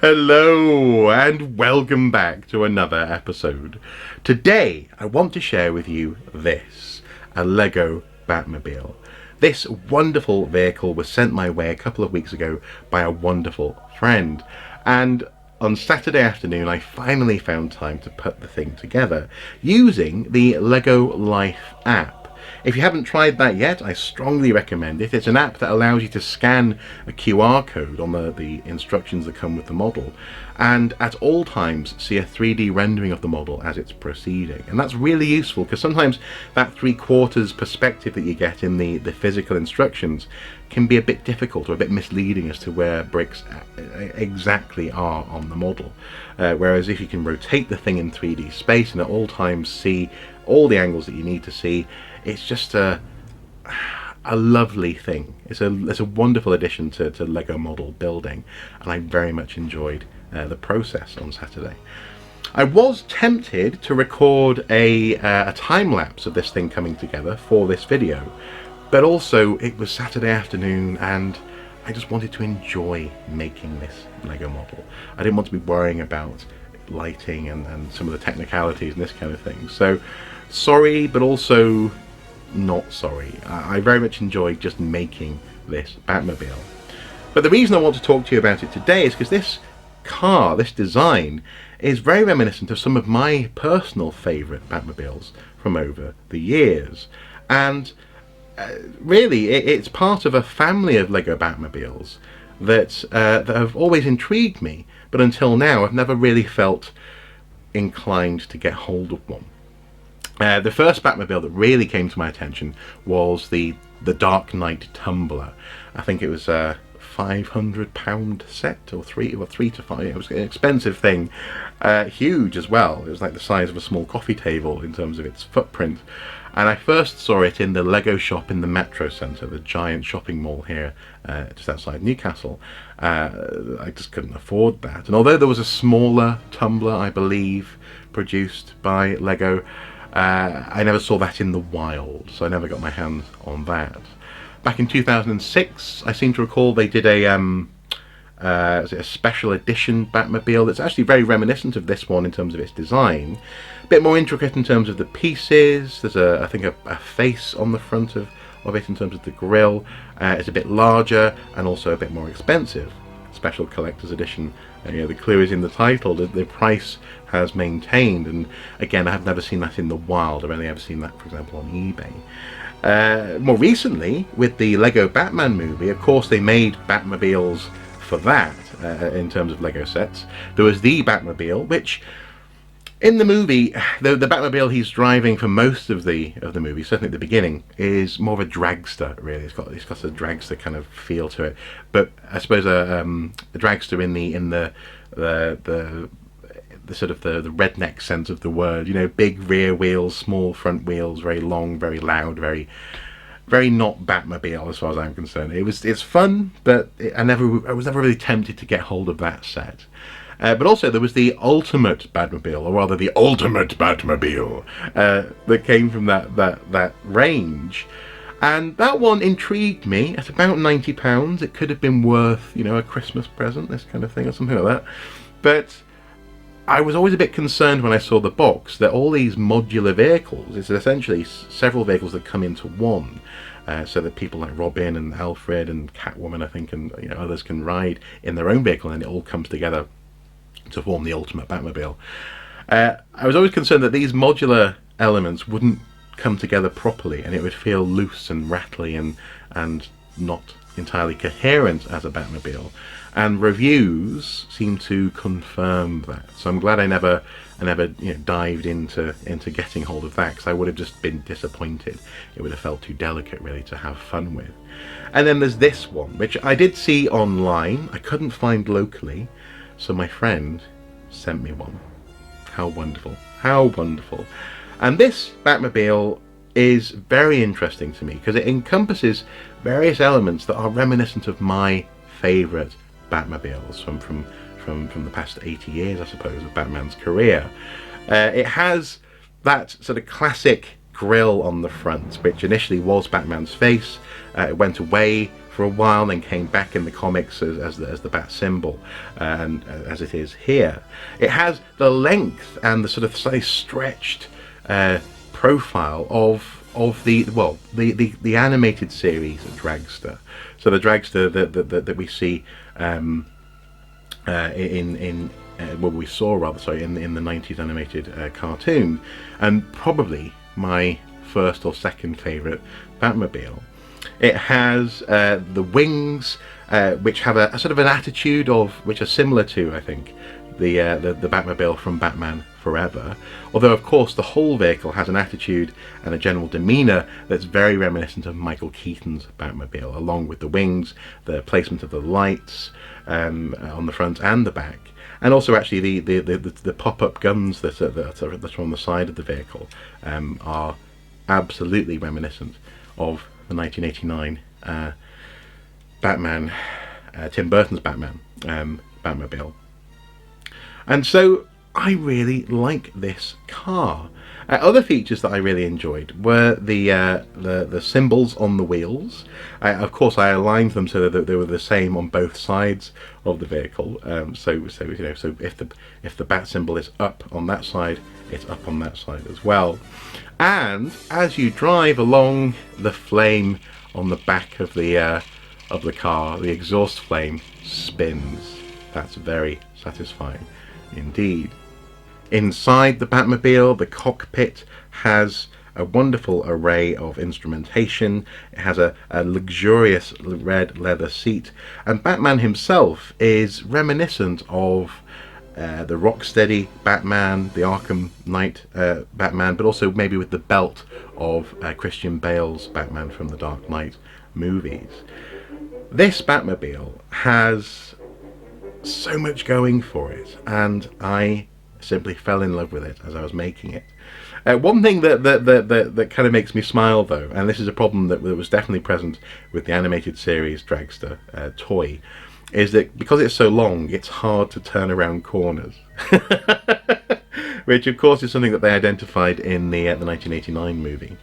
Hello and welcome back to another episode. Today I want to share with you a Lego Batmobile. This wonderful vehicle was sent my way a couple of weeks ago by a wonderful friend, and on Saturday afternoon I finally found time to put the thing together using the Lego Life app. If you haven't tried that yet, I strongly recommend it. It's an app that allows you to scan a QR code on the instructions that come with the model, and at all times see a 3D rendering of the model as it's proceeding. And that's really useful because sometimes that 3/4 perspective that you get in the physical instructions can be a bit difficult or a bit misleading as to where bricks exactly are on the model. Whereas if you can rotate the thing in 3D space and at all times see all the angles that you need to see, it's just a lovely thing. It's a wonderful addition to Lego model building, and I very much enjoyed the process on Saturday. I was tempted to record a time lapse of this thing coming together for this video, but also it was Saturday afternoon and I just wanted to enjoy making this Lego model. I didn't want to be worrying about lighting and some of the technicalities and this kind of thing. So sorry, but also not sorry. I very much enjoyed just making this Batmobile. But the reason I want to talk to you about it today is because this car, this design, is very reminiscent of some of my personal favourite Batmobiles from over the years. And really, it's part of a family of Lego Batmobiles that have always intrigued me, but until now I've never really felt inclined to get hold of one. The first Batmobile that really came to my attention was the Dark Knight Tumbler. I think it was a £500 set, or 3 to 5. It was an expensive thing, huge as well. It was like the size of a small coffee table in terms of its footprint. And I first saw it in the Lego shop in the Metro Centre, the giant shopping mall here just outside Newcastle. I just couldn't afford that. And although there was a smaller Tumbler, I believe, produced by Lego, I never saw that in the wild, so I never got my hands on that. Back in 2006, I seem to recall they did a special edition Batmobile that's actually very reminiscent of this one in terms of its design. A bit more intricate in terms of the pieces. There's I think a face on the front of it in terms of the grille. It's a bit larger and also a bit more expensive. Special collector's edition. The clue is in the title. The price has maintained, and again, I have never seen that in the wild. I've only ever seen that, for example, on eBay. More recently, with the Lego Batman movie, of course, they made Batmobiles for that in terms of Lego sets. There was the Batmobile, which in the movie, the Batmobile he's driving for most of the movie, certainly at the beginning, is more of a dragster. Really, it's got a dragster kind of feel to it. But I suppose a dragster in the sort of the redneck sense of the word. Big rear wheels, small front wheels, very long, very loud, very not Batmobile as far as I'm concerned. It's fun, but I was never really tempted to get hold of that set. But also there was the Ultimate Batmobile, or rather the Ultimate Batmobile, that came from that range. And that one intrigued me at about £90. It could have been worth, a Christmas present, this kind of thing, or something like that. But I was always a bit concerned when I saw the box that all these modular vehicles, it's essentially several vehicles that come into one, so that people like Robin and Alfred and Catwoman, I think, and others can ride in their own vehicle, and it all comes together to form the Ultimate Batmobile. I was always concerned that these modular elements wouldn't come together properly, and it would feel loose and rattly and not entirely coherent as a Batmobile. And reviews seem to confirm that. So I'm glad I never dived into getting hold of that, because I would have just been disappointed. It would have felt too delicate, really, to have fun with. And then there's this one, which I did see online. I couldn't find locally, so my friend sent me one. How wonderful. How wonderful. And this Batmobile is very interesting to me because it encompasses various elements that are reminiscent of my favourite Batmobiles from the past 80 years, I suppose, of Batman's career. It has that sort of classic grille on the front, which initially was Batman's face. It went away for a while, then came back in the comics as the bat symbol, and as it is here. It has the length and the sort of slightly stretched profile of the animated series of Dragster. So the Dragster that we see we saw in the 90s animated cartoon, and probably my first or second favourite Batmobile. It has the wings, which have a sort of an attitude which are similar to, I think, the Batmobile from Batman Forever. Although, of course, the whole vehicle has an attitude and a general demeanour that's very reminiscent of Michael Keaton's Batmobile, along with the wings, the placement of the lights on the front and the back, and also actually the pop-up guns that are on the side of the vehicle are absolutely reminiscent of the 1989 Batman, Tim Burton's Batman Batmobile. And so I really like this car. Other features that I really enjoyed were the symbols on the wheels. Of course, I aligned them so that they were the same on both sides of the vehicle. So if the bat symbol is up on that side, it's up on that side as well. And as you drive along, the flame on the back of the car, the exhaust flame, spins. That's very satisfying indeed. Inside the Batmobile, the cockpit has a wonderful array of instrumentation. It has a luxurious red leather seat, and Batman himself is reminiscent of the Rocksteady Batman, the Arkham Knight Batman, but also maybe with the belt of Christian Bale's Batman from the Dark Knight movies. This Batmobile has so much going for it, and I simply fell in love with it as I was making it. One thing that kind of makes me smile, though, and this is a problem that was definitely present with the animated series Dragster toy, is that because it's so long, it's hard to turn around corners. Which, of course, is something that they identified in the 1989 movie.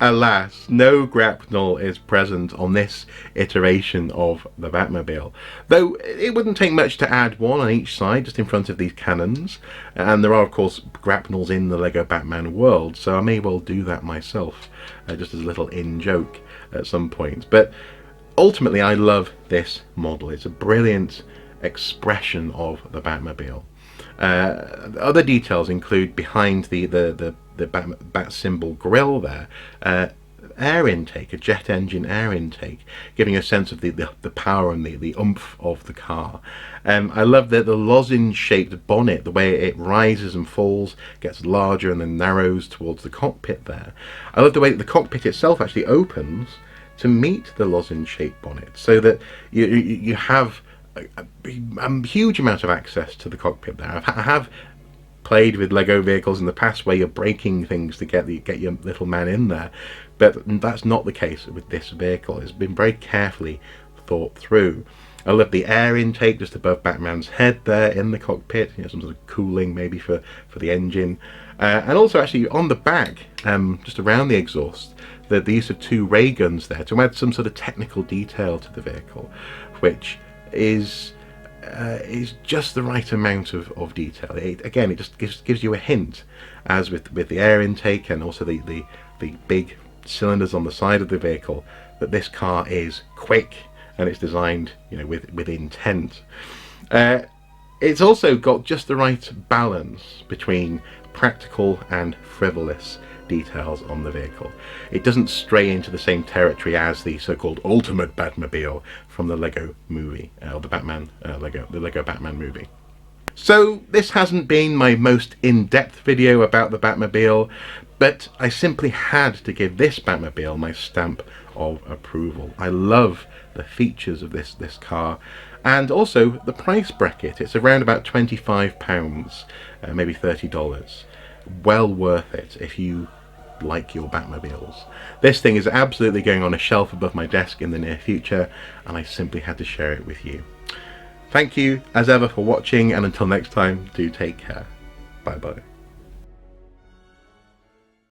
Alas, no grapnel is present on this iteration of the Batmobile, though it wouldn't take much to add one on each side, just in front of these cannons, and there are of course grapnels in the Lego Batman world, so I may well do that myself, just as a little in-joke at some point. But ultimately I love this model. It's a brilliant expression of the Batmobile. Other details include behind the bat symbol grille there, air intake, a jet engine air intake, giving a sense of the power and the oomph of the car. I love the lozenge shaped bonnet, the way it rises and falls, gets larger and then narrows towards the cockpit there. I love the way that the cockpit itself actually opens to meet the lozenge shaped bonnet, so that you have a huge amount of access to the cockpit there. I have played with Lego vehicles in the past where you're breaking things to get your little man in there, but that's not the case with this vehicle. It's been very carefully thought through. I love the air intake just above Batman's head there in the cockpit, some sort of cooling maybe for the engine, and also actually on the back, just around the exhaust, the use of two ray guns there to add some sort of technical detail to the vehicle, which is just the right amount of detail. It just gives you a hint, as with the air intake and also the big cylinders on the side of the vehicle, that this car is quick and it's designed with intent. It's also got just the right balance between practical and frivolous details on the vehicle. It doesn't stray into the same territory as the so-called Ultimate Batmobile from the Lego movie, or the Lego Batman movie. So this hasn't been my most in-depth video about the Batmobile, but I simply had to give this Batmobile my stamp of approval. I love the features of this car, and also the price bracket. It's around about £25, maybe $30. Well worth it if you like your Batmobiles. This thing is absolutely going on a shelf above my desk in the near future, and I simply had to share it with you. Thank you as ever for watching, and until next time, do take care. Bye bye.